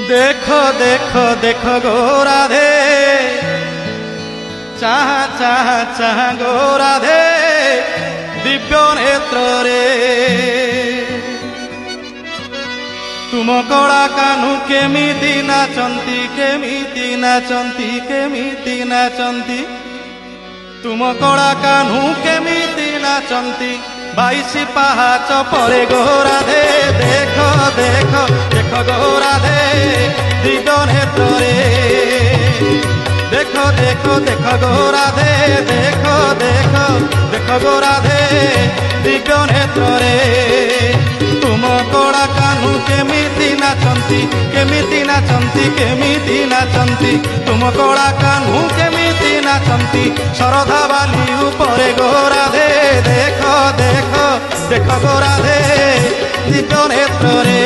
देखो देखो देखो गो राधे, चाह चाह चाह गो राधे दिव्य नेत्र रे। तुम कला कान्हू केमिति नाचंती केमिति नाचंती केमिति नाचंती। तुम कला कान्हू केमिति नाचंती बाईसी पहाच परे गो राधे। देखो देखो देखो गो राधे दिव्य नेत्र रे। देखो देखो देखो गो राधे, देखो देखो देखो गो राधे दिव्य नेत्र रे। तुम कला कान्हू केमिति नाचंती केमिति नाचंती केमिति नाचंती। तुम कला कान्हू केमिति नाचंती शरधा बाली उपरे गो राधे। देखो देखो देखो गो राधे दिव्य नेत्र रे।